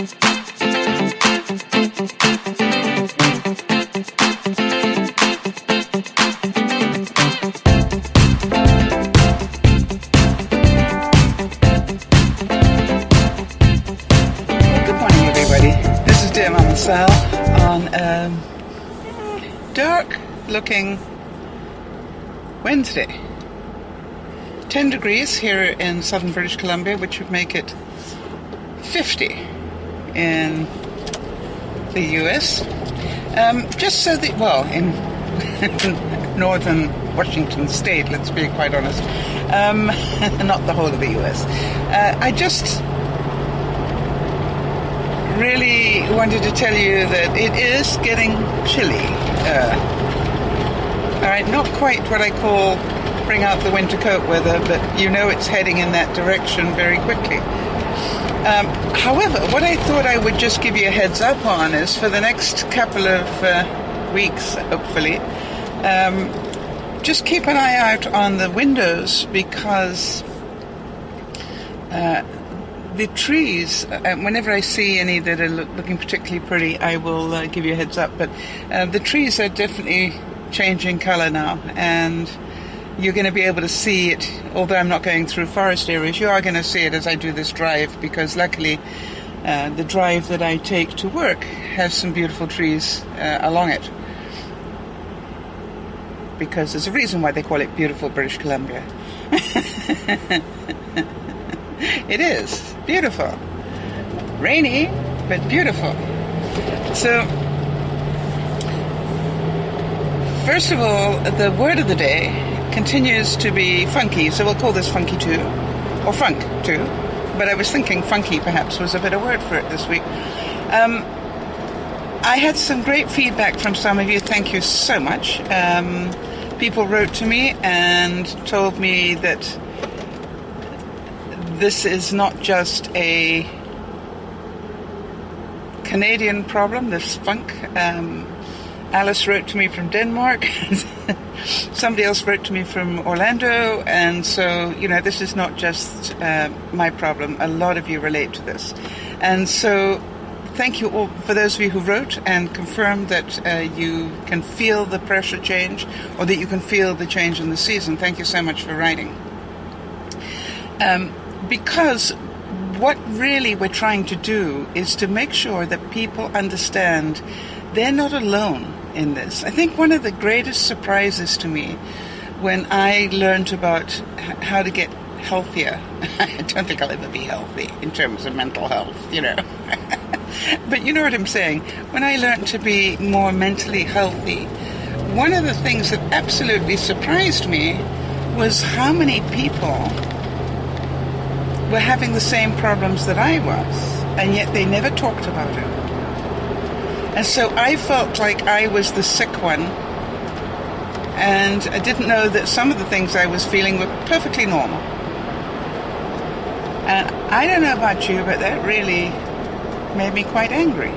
On a dark looking Wednesday. 10 degrees here in southern British Columbia, which would make it 50 in the US. Just so that, well, in northern Washington state, let's be quite honest, not the whole of the US. I just really wanted to tell you that it is getting chilly. All right, not quite what I call bring out the winter coat weather, but you know it's heading in that direction very quickly. However, what I thought I would just give you a heads up on is for the next couple of weeks, hopefully, just keep an eye out on the windows, because the trees, whenever I see any that are looking particularly pretty, I will give you a heads up. But the trees are definitely changing color now, and you're going to be able to see it. Although I'm not going through forest areas, you are going to see it as I do this drive, because luckily the drive that I take to work has some beautiful trees along it. Because there's a reason why they call it beautiful British Columbia. It is beautiful. Rainy, but beautiful. So, first of all, the word of the day continues to be funky, so we'll call this funky too, or funk too, but I was thinking funky perhaps was a better word for it this week. I had some great feedback from some of you. Thank you so much. People wrote to me and told me that this is not just a Canadian problem, this funk. Alice wrote to me from Denmark. Somebody else wrote to me from Orlando. And so, you know, this is not just my problem. A lot of you relate to this. And so thank you all for those of you who wrote and confirmed that you can feel the pressure change, or that you can feel the change in the season. Thank you so much for writing. Because what really we're trying to do is to make sure that people understand they're not alone in this. I think one of the greatest surprises to me when I learned about how to get healthier, I don't think I'll ever be healthy in terms of mental health, you know. But you know what I'm saying. When I learned to be more mentally healthy, one of the things that absolutely surprised me was how many people were having the same problems that I was, and yet they never talked about it. And so I felt like I was the sick one, and I didn't know that some of the things I was feeling were perfectly normal. And I don't know about you, but that really made me quite angry.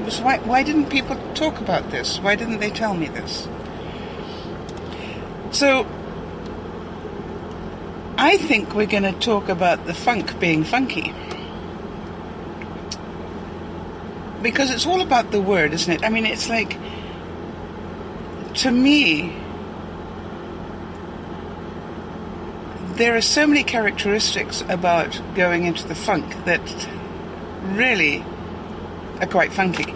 It was why didn't people talk about this? Why didn't they tell me this? So I think we're going to talk about the funk being funky. Because it's all about the word, isn't it? I mean, it's like, to me, there are so many characteristics about going into the funk that really are quite funky.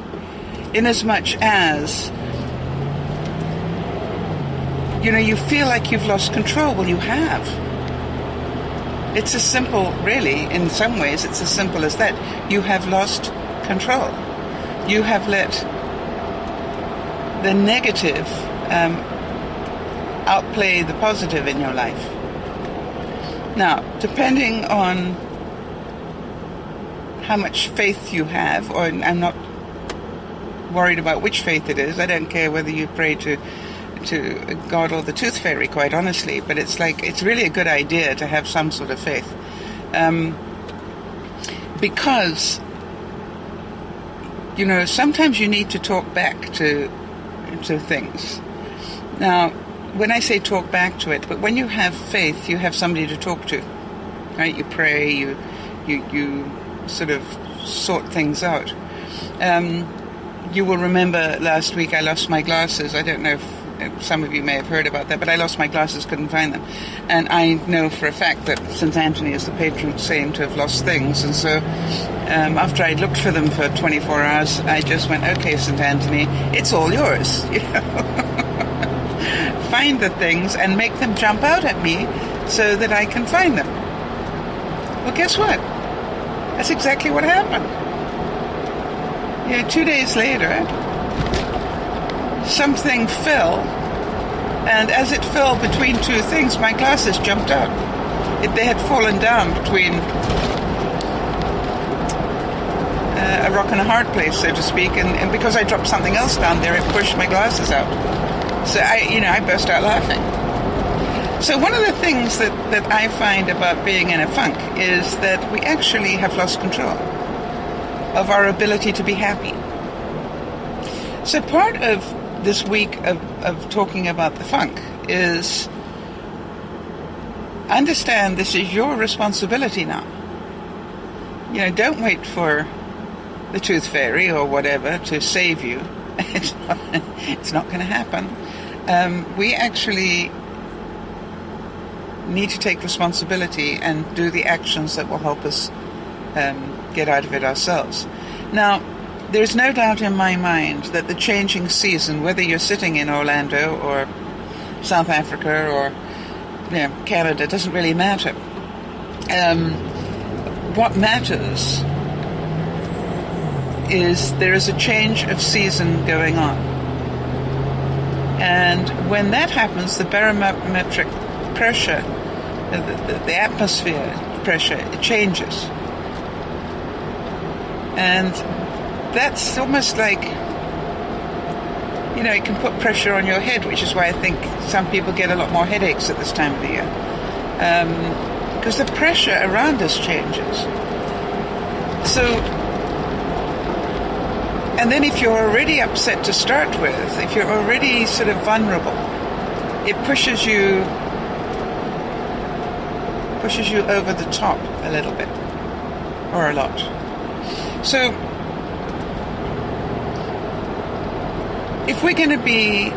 In as much as, you know, you feel like you've lost control. Well, you have. It's as simple, really, in some ways, it's as simple as that. You have lost control. You have let the negative outplay the positive in your life. Now, depending on how much faith you have, or I'm not worried about which faith it is. I don't care whether you pray to God or the Tooth Fairy, quite honestly, but it's like, it's really a good idea to have some sort of faith. Because, you know, sometimes you need to talk back to things. Now, when I say talk back to it, but when you have faith, you have somebody to talk to, right? You pray, you you sort of sort things out. You will remember last week I lost my glasses. I don't know if some of you may have heard about that, but I lost my glasses, couldn't find them. And I know for a fact that St. Anthony is the patron saint of lost things. And so after I'd looked for them for 24 hours, I just went, okay, St. Anthony, it's all yours. You know? Find the things and make them jump out at me so that I can find them. Well, guess what? That's exactly what happened. 2 days later, something fell, and as it fell between two things, my glasses jumped out. They had fallen down between a rock and a hard place, so to speak, and because I dropped something else down there, it pushed my glasses out. So I burst out laughing. So one of the things that I find about being in a funk is that we actually have lost control of our ability to be happy. So part of this week of talking about the funk is understand this is your responsibility now. Don't wait for the tooth fairy or whatever to save you. It's not going to happen. We actually need to take responsibility and do the actions that will help us get out of it ourselves. Now, there's no doubt in my mind that the changing season, whether you're sitting in Orlando or South Africa or Canada, doesn't really matter. What matters is there is a change of season going on. And when that happens, the barometric pressure, the atmosphere pressure, it changes. And that's almost like, it can put pressure on your head, which is why I think some people get a lot more headaches at this time of the year. Because the pressure around us changes. So, and then if you're already upset to start with, if you're already sort of vulnerable, it pushes you over the top a little bit, or a lot. So, if we're going to be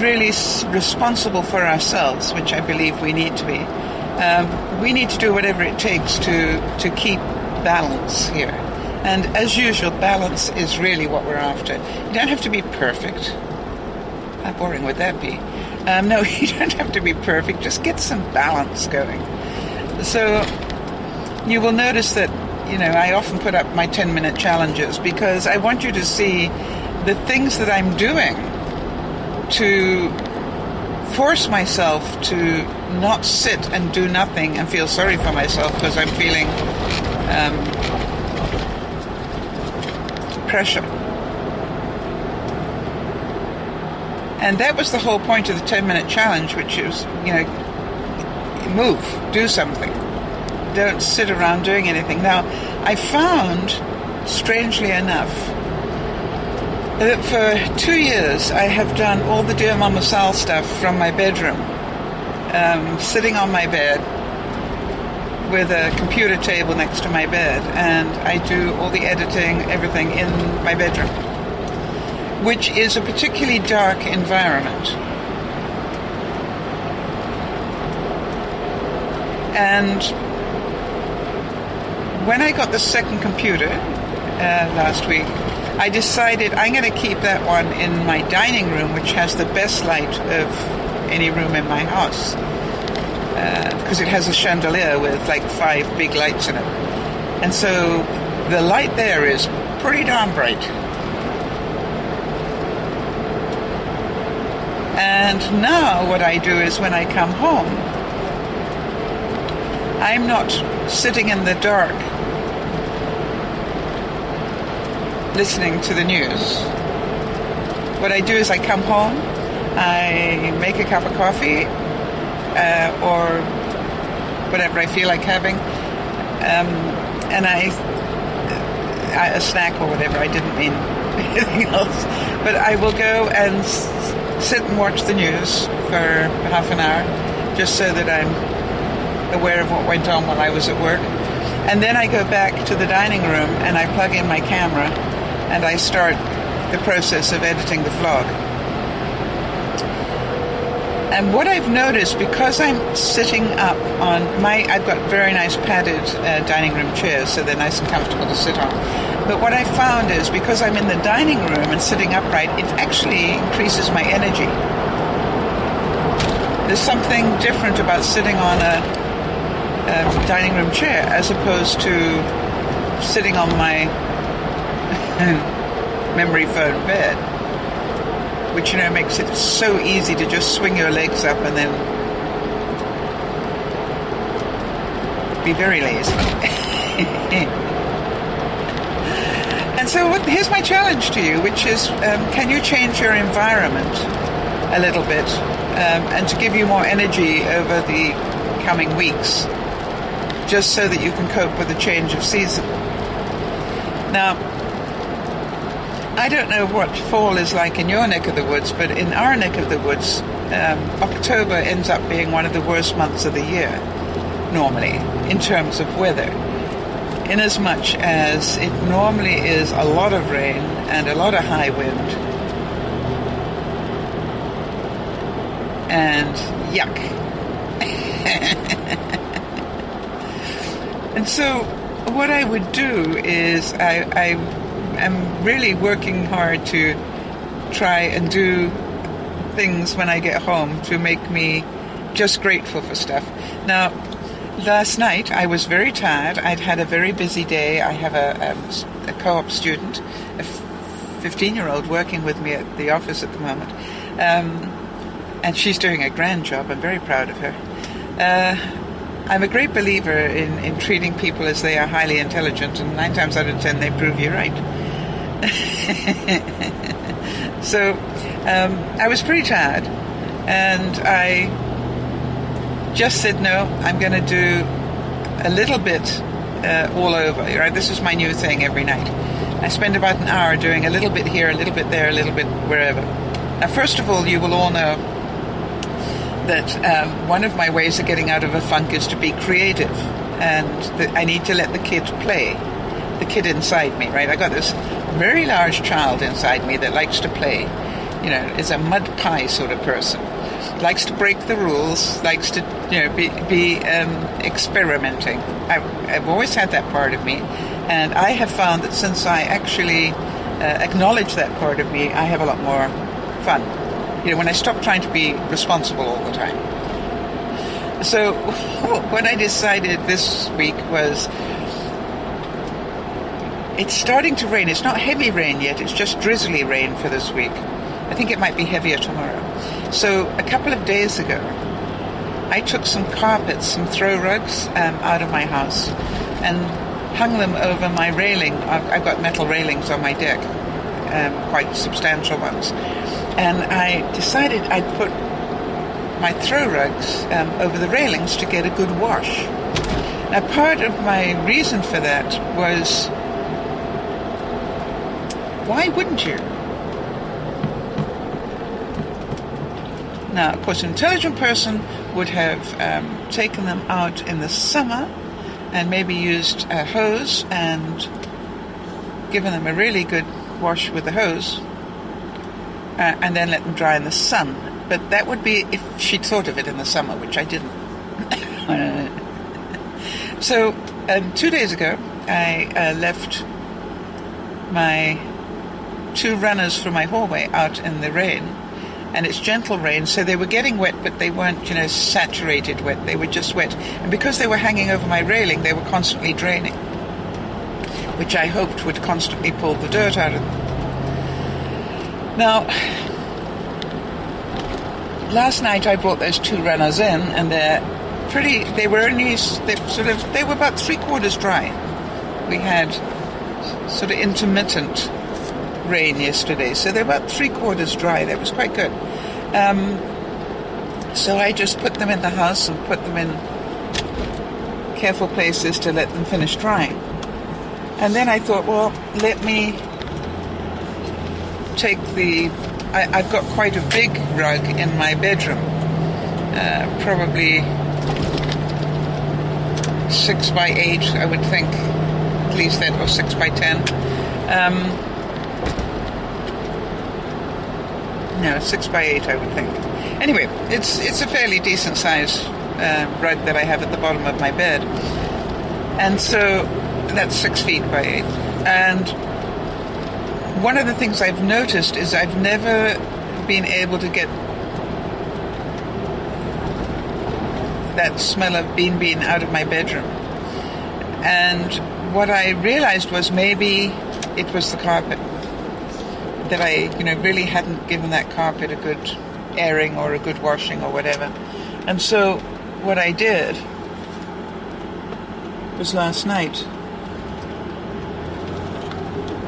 really responsible for ourselves, which I believe we need to be, we need to do whatever it takes to keep balance here. And as usual, balance is really what we're after. You don't have to be perfect. How boring would that be? No, you don't have to be perfect. Just get some balance going. So you will notice that, I often put up my 10-minute challenges because I want you to see the things that I'm doing to force myself to not sit and do nothing and feel sorry for myself because I'm feeling pressure. And that was the whole point of the 10-minute challenge, which is, move, do something. Don't sit around doing anything. Now, I found, strangely enough, that for 2 years I have done all the Dear Mama Sal stuff from my bedroom, sitting on my bed with a computer table next to my bed, and I do all the editing, everything in my bedroom, which is a particularly dark environment. And when I got the second computer last week, I decided I'm going to keep that one in my dining room, which has the best light of any room in my house, because it has a chandelier with like 5 big lights in it. And so the light there is pretty darn bright. And now what I do is when I come home, I'm not sitting in the dark listening to the news. What I do is I come home, I make a cup of coffee, or whatever I feel like having, and a snack or whatever. I didn't mean anything else. But I will go and sit and watch the news for half an hour, just so that I'm aware of what went on while I was at work. And then I go back to the dining room and I plug in my camera and I start the process of editing the vlog. And what I've noticed, because I'm sitting up on I've got very nice padded dining room chairs, so they're nice and comfortable to sit on. But what I found is, because I'm in the dining room and sitting upright, it actually increases my energy. There's something different about sitting on a dining room chair as opposed to sitting on my memory foam bed, which, makes it so easy to just swing your legs up and then be very lazy. And so here's my challenge to you, which is, can you change your environment a little bit, and to give you more energy over the coming weeks, just so that you can cope with the change of season. Now, I don't know what fall is like in your neck of the woods, but in our neck of the woods, October ends up being one of the worst months of the year, normally, in terms of weather. Inasmuch as it normally is a lot of rain and a lot of high wind. And yuck. And so what I would do is I am really working hard to try and do things when I get home to make me just grateful for stuff. Now, last night I was very tired. I'd had a very busy day. I have a co-op student, a 15-year-old working with me at the office at the moment. And she's doing a grand job. I'm very proud of her. I'm a great believer in treating people as they are highly intelligent, and 9 times out of 10 they prove you right. So I was pretty tired, and I just said, no, I'm going to do a little bit all over. Right? This is my new thing every night. I spend about an hour doing a little bit here, a little bit there, a little bit wherever. Now, first of all, you will all know that one of my ways of getting out of a funk is to be creative, and I need to let the kid play, the kid inside me, right? I got this very large child inside me that likes to play, is a mud pie sort of person, likes to break the rules, likes to be experimenting. I've always had that part of me, and I have found that since I actually acknowledge that part of me, I have a lot more fun. When I stop trying to be responsible all the time. So what I decided this week was, it's starting to rain. It's not heavy rain yet. It's just drizzly rain for this week. I think it might be heavier tomorrow. So a couple of days ago, I took some carpets, some throw rugs out of my house and hung them over my railing. I've got metal railings on my deck, quite substantial ones. And I decided I'd put my throw rugs over the railings to get a good wash. Now, part of my reason for that was, why wouldn't you? Now, of course, an intelligent person would have taken them out in the summer and maybe used a hose and given them a really good wash with the hose, and then let them dry in the sun. But that would be if she'd thought of it in the summer, which I didn't. So 2 days ago, I left my 2 runners for my hallway out in the rain, and it's gentle rain, so they were getting wet, but they weren't, saturated wet. They were just wet, and because they were hanging over my railing, they were constantly draining, which I hoped would constantly pull the dirt out of them. Now, last night I brought those 2 runners in, and they were about 3/4 dry. We had sort of intermittent rain yesterday, so they're about 3/4 dry. That was quite good. So I just put them in the house and put them in careful places to let them finish drying. And then I thought, well, let me take I've got quite a big rug in my bedroom, probably 6 by 8, I would think, at least that, or 6 by 10. No, 6 by 8, I would think. Anyway, it's a fairly decent size rug that I have at the bottom of my bed. And so that's 6 feet by 8. And one of the things I've noticed is I've never been able to get that smell of bean out of my bedroom. And what I realized was maybe it was the carpet. That I, really hadn't given that carpet a good airing or a good washing or whatever. And so what I did was last night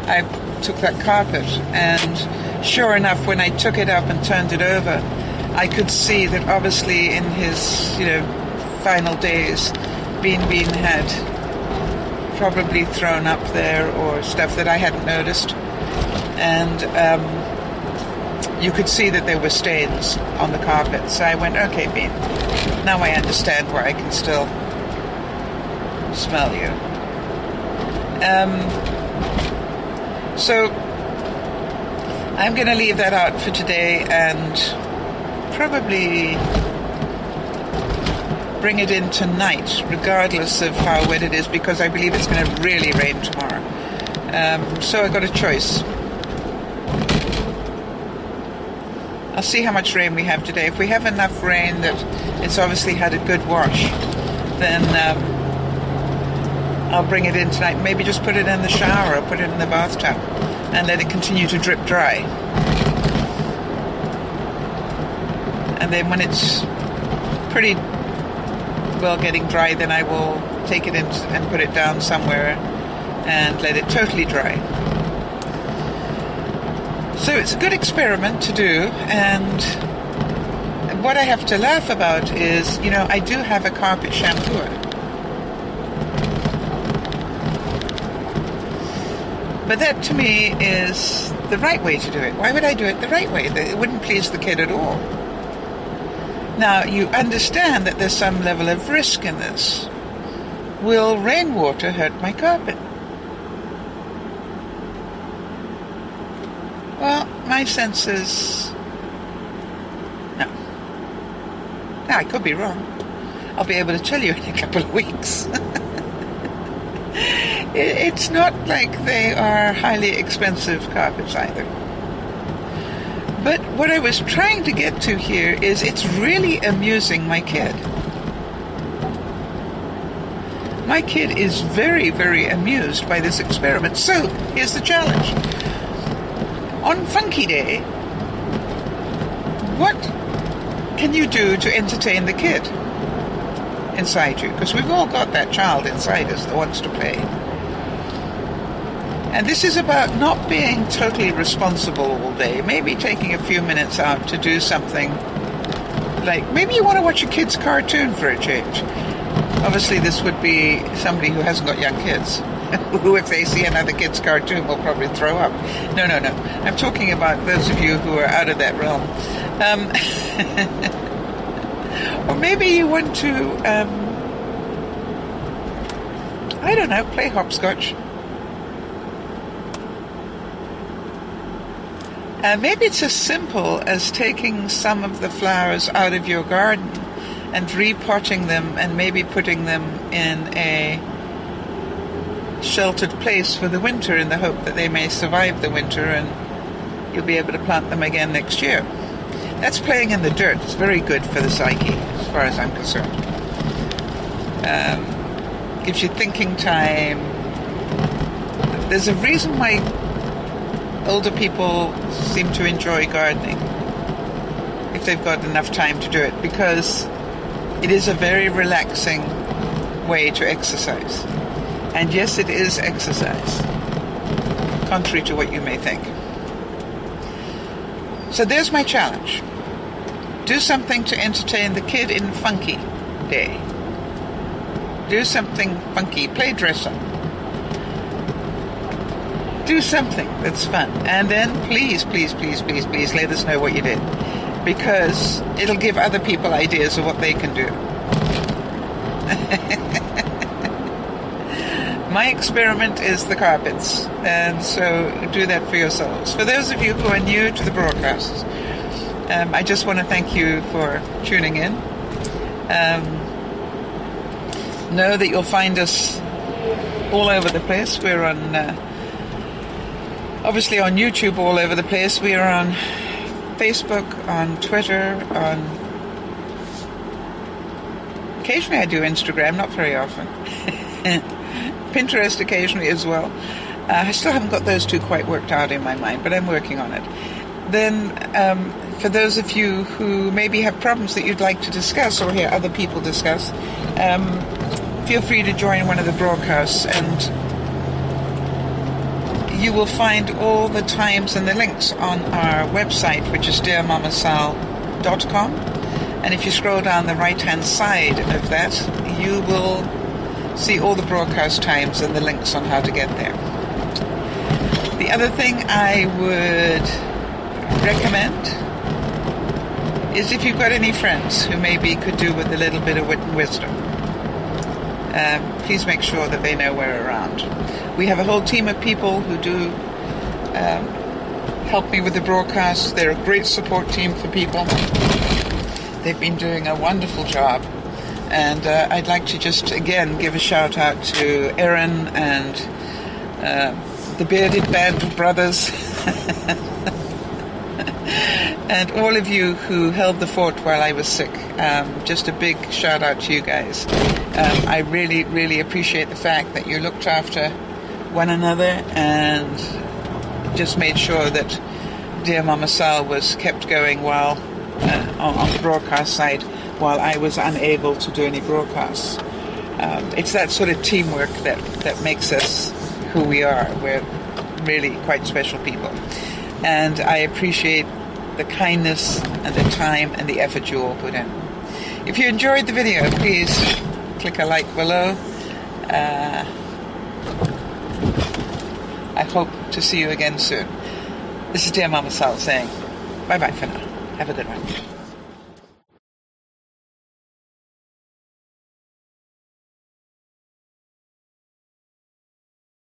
I took that carpet, and sure enough, when I took it up and turned it over, I could see that obviously in his, final days, Bean had probably thrown up there or stuff that I hadn't noticed. And you could see that there were stains on the carpet. So I went, okay, Bean, now I understand why I can still smell you. So I'm going to leave that out for today and probably bring it in tonight, regardless of how wet it is, because I believe it's going to really rain tomorrow. So I got a choice. I'll see how much rain we have today. If we have enough rain that it's obviously had a good wash, then I'll bring it in tonight. Maybe just put it in the shower or put it in the bathtub and let it continue to drip dry. And then when it's pretty well getting dry, then I will take it in and put it down somewhere and let it totally dry. So it's a good experiment to do, and what I have to laugh about is, I do have a carpet shampooer. But that to me is the right way to do it. Why would I do it the right way? It wouldn't please the kid at all. Now, you understand that there's some level of risk in this. Will rainwater hurt my carpet? Well, my sense is no. Now, I could be wrong. I'll be able to tell you in a couple of weeks. It's not like they are highly expensive carpets either. But what I was trying to get to here is it's really amusing my kid. My kid is very, very amused by this experiment. So, here's the challenge. On Funky Day, what can you do to entertain the kid inside you? Because we've all got that child inside us that wants to play. And this is about not being totally responsible all day. Maybe taking a few minutes out to do something. Like, maybe you want to watch a kid's cartoon for a change. Obviously, this would be somebody who hasn't got young kids. Who, if they see another kid's cartoon, will probably throw up. No. I'm talking about those of you who are out of that realm. Or maybe you want to, I don't know, play hopscotch. Maybe it's as simple as taking some of the flowers out of your garden and repotting them and maybe putting them in a sheltered place for the winter in the hope that they may survive the winter and you'll be able to plant them again next year. That's playing in the dirt. It's very good for the psyche, as far as I'm concerned. Gives you thinking time. There's a reason why older people seem to enjoy gardening, if they've got enough time to do it, because it is a very relaxing way to exercise. And yes, it is exercise, contrary to what you may think. So there's my challenge. Do something to entertain the kid in Funky Day. Do something funky. Play dress up. Do something that's fun. And then please let us know what you did. Because it'll give other people ideas of what they can do. My experiment is the carpets, and so do that for yourselves. For those of you who are new to the broadcasts, I just want to thank you for tuning in. Know that you'll find us all over the place. We're on, obviously on YouTube all over the place. We are on Facebook, on Twitter, occasionally I do Instagram, not very often. Pinterest occasionally as well. I still haven't got those two quite worked out in my mind, but I'm working on it. Then, for those of you who maybe have problems that you'd like to discuss or hear other people discuss, feel free to join one of the broadcasts, and you will find all the times and the links on our website, which is dearmamasal.com. And if you scroll down the right-hand side of that, you will see all the broadcast times and the links on how to get there. The other thing I would recommend is if you've got any friends who maybe could do with a little bit of wit and wisdom, please make sure that they know we're around. We have a whole team of people who do help me with the broadcasts. They're a great support team for people. They've been doing a wonderful job. And I'd like to just, again, give a shout out to Erin and the bearded band of brothers and all of you who held the fort while I was sick. Just a big shout out to you guys. I really, really appreciate the fact that you looked after one another and just made sure that Dear Mama Sal was kept going while on the broadcast side while I was unable to do any broadcasts. It's that sort of teamwork that makes us who we are. We're really quite special people. And I appreciate the kindness and the time and the effort you all put in. If you enjoyed the video, please click a like below. I hope to see you again soon. This is Dear Mama Sal saying bye-bye for now. Have a good one.